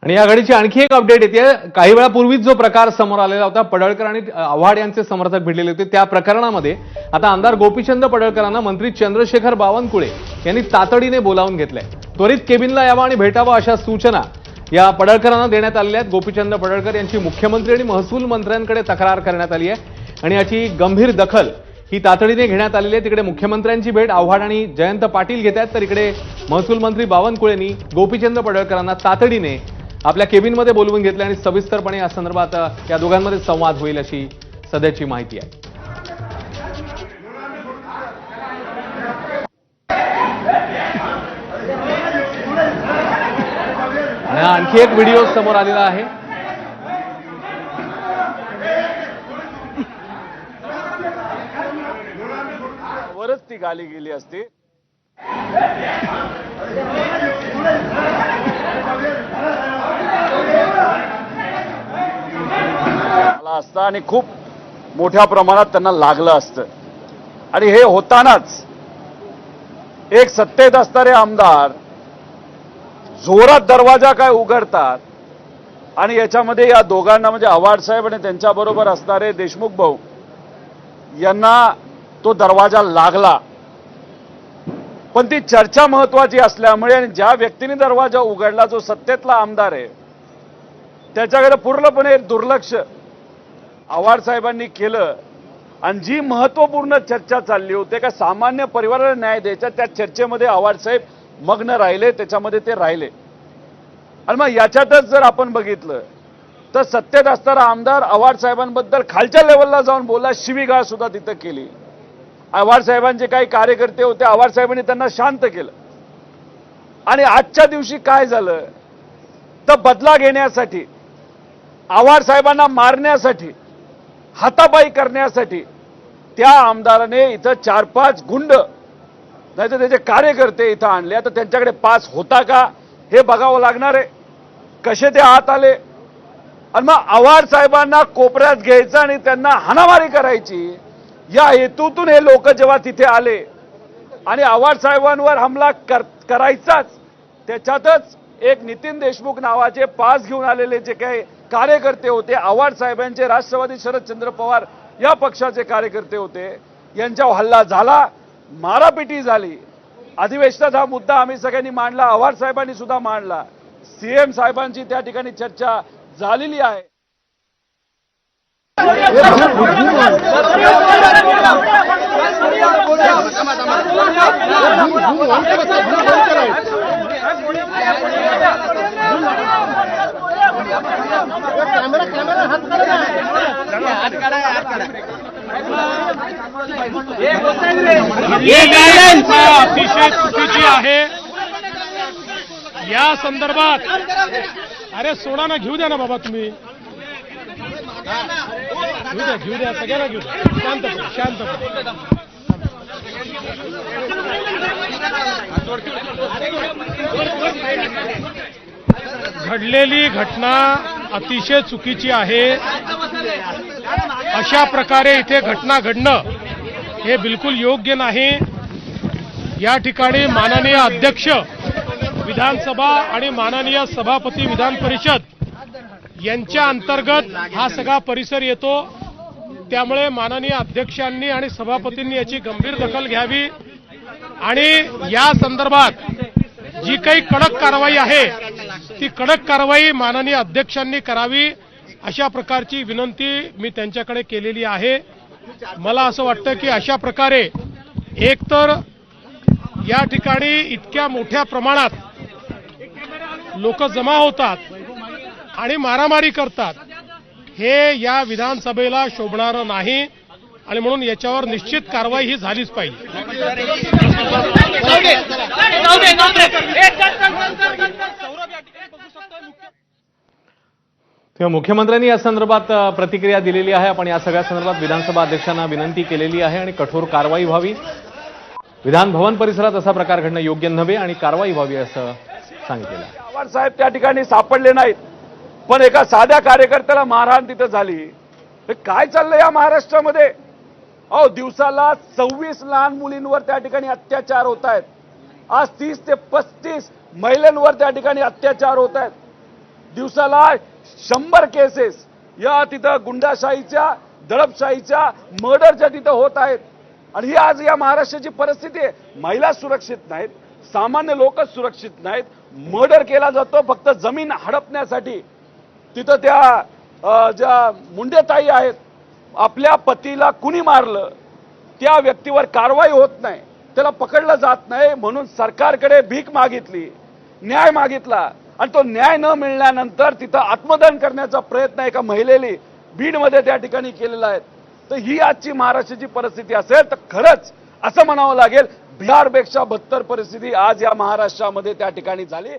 आणि या घडीची आणखी एक अपडेट येते। काही वेळापूर्वीच जो प्रकार समोर आलेला होता, पडळकर आणि आव्हाड यांचे समर्थक भिडलेले होते, त्या प्रकरणामध्ये आता आमदार गोपीचंद पडळकरांना मंत्री चंद्रशेखर बावनकुळे यांनी तातडीने बोलावून घेतलंय। त्वरित केबिनला यावं आणि भेटावं अशा सूचना या पडळकरांना देण्यात आलेल्या आहेत। गोपीचंद पडळकर यांची मुख्यमंत्री आणि महसूल मंत्र्यांकडे तक्रार करण्यात आली आहे आणि याची गंभीर दखल ही तातडीने घेण्यात आलेली आहे। तिकडे मुख्यमंत्र्यांची भेट आव्हाड आणि जयंत पाटील घेत आहेत, तर इकडे महसूल मंत्री बावनकुळेंनी गोपीचंद पडळकरांना तातडीने आपल्या केबिनमध्ये बोलवून घेतले आणि सविस्तरपणे या संदर्भात या दोघांमध्ये संवाद होईल अशी सध्याची माहिती आहे। आणि आणखी एक व्हिडिओ समोर आलेला आहे। वरच ती गाली गेली असती। असतं आणि खूप मोठ्या प्रमाणात त्यांना लागलं असतं आणि हे होतानाच एक सत्तेत असणारे आमदार जोरात दरवाजा काय उघडतात आणि याच्यामध्ये या दोघांना म्हणजे आव्हाड साहेब आणि त्यांच्याबरोबर असणारे देशमुख भाऊ यांना तो दरवाजा लागला। पण ती चर्चा महत्वाची असल्यामुळे आणि ज्या व्यक्तीने दरवाजा उघडला जो सत्तेतला आमदार आहे त्याच्याकडे पूर्णपणे दुर्लक्ष आव्हाड साहेबांनी केलं आणि जी महत्वपूर्ण चर्चा चालली होती का सामान्य परिवाराला न्याय द्यायचा त्या चर्चेमध्ये आव्हाड साहेब मग्न राहिले, त्याच्यामध्ये ते राहिले। आणि मग याच्यातच जर आपण बघितलं तर सत्तेत असणारा आमदार आव्हाड साहेबांबद्दल खालच्या लेवलला जाऊन बोलला, शिवीगाळ सुद्धा तिथं केली। आव्हाड साहेबांचे काही कार्यकर्ते होते, आव्हाड साहेबांनी त्यांना शांत केलं आणि आजच्या दिवशी काय झालं तर बदला घेण्यासाठी आव्हाड साहेबांना मारण्यासाठी हातापाई करण्यासाठी त्या आमदाराने इथं 4-5 गुंड नाही तर त्याचे कार्यकर्ते इथं आणले। आता त्यांच्याकडे पास होता का हे बघावं लागणार आहे, कसे ते आत आले आणि मग आव्हाड साहेबांना कोपऱ्यात घ्यायचं आणि त्यांना हाणामारी करायची या हेतूतून हे लोक जेव्हा तिथे आले आणि आव्हाड साहेबांवर हमला करायचाच त्याच्यातच एक नितीन देशमुख नावाचे पास घेऊन आलेले जे काही कार्यकर्ते होते, आव्हाड साहेबांचे राष्ट्रवादी शरदचंद्र पवार या पक्षाचे कार्यकर्ते होते, यांच्यावर हल्ला झाला, मारापिटी झाली। अधिवेशनात हा मुद्दा आम्ही सगळ्यांनी मांडला, आव्हाड साहेबांनी सुद्धा मांडला, सीएम साहेबांची त्या ठिकाणी चर्चा झालेली आहे। अतिशय चुकीची आहे या संदर्भात। अरे सोडा ना, घेऊ द्या ना बाबा, तुम्ही घेऊ द्या सगळ्यांना घेऊ द्या, शांत घडलेली घटना अतिशय चुकीची आहे। अशा प्रकारे इथे घटना घडणं हे बिलकुल योग्य नाही। या ठिकाणी माननीय अध्यक्ष विधानसभा आणि माननीय सभापती विधान परिषद यांच्या अंतर्गत हा सगळा परिसर येतो, त्यामुळे माननीय अध्यक्षांनी आणि सभापतींनी याची गंभीर दखल घ्यावी आणि या संदर्भात जी काही कडक कारवाई आहे ती कडक कारवाई माननीय अध्यक्षांनी करावी अशा प्रकारची विनंती मी त्यांच्याकडे केलेली आहे। मला असं वाटतं की अशा प्रकारे एकतर या ठिकाणी इतक्या मोठ्या प्रमाणात लोक जमा होतात आणि मारामारी करतात हे या विधानसभेला शोभणारं नाही आणि म्हणून याच्यावर निश्चित कारवाई ही झालीच पाहिजे। मुख्यमंत्र्यांनी या संदर्भात प्रतिक्रिया दिलेली आहे। आपण या सगळ्या संदर्भात विधानसभा अध्यक्षांना विनंती केलेली आहे आणि कठोर कारवाई व्हावी, विधान भवन परिसरात असा प्रकार घडणं योग्य नव्हे आणि कारवाई व्हावी असं सांगितलेलं आहे। आव्हाड साहेब त्या ठिकाणी सापडले नाहीत, पण एका साध्या कार्यकर्त्याला मारहाण तिथं झाली। हे काय चाललंय या महाराष्ट्रामध्ये? अहो, दिवसाला 26 लहान मुलींवर त्या ठिकाणी अत्याचार होत आहेत। आज 30 ते 35 महिलांवर त्या ठिकाणी अत्याचार होत आहेत। दिवसाला 100 केसेस या तिथं गुंडाशाहीच्या, दडपशाहीच्या, मर्डरच्या तिथं होत आहेत. आणि ही आज या महाराष्ट्राची परिस्थिती आहे. महिला सुरक्षित नाहीत, सामान्य लोक सुरक्षित नाहीत, मर्डर केला जातो फक्त जमीन हडपण्यासाठी. तिथं त्या ज्या मुंडेताई आहेत, आपल्या पतीला कुणी मारलं त्या व्यक्तीवर कारवाई होत नाही, त्याला पकडलं जात नाही, म्हणून सरकारकडे भीक मागितली, न्याय मागितला आणि तो न्याय न मिळाल्यानंतर तिथं आत्मदहन करण्याचा प्रयत्न एका महिलेने बीडमध्ये त्या ठिकाणी केलेला आहे. तर ही आजची महाराष्ट्राची परिस्थिती असेल तर खरंच असं म्हणावं लागेल बिहारपेक्षा बदतर परिस्थिती आज या महाराष्ट्रामध्ये त्या ठिकाणी झाली.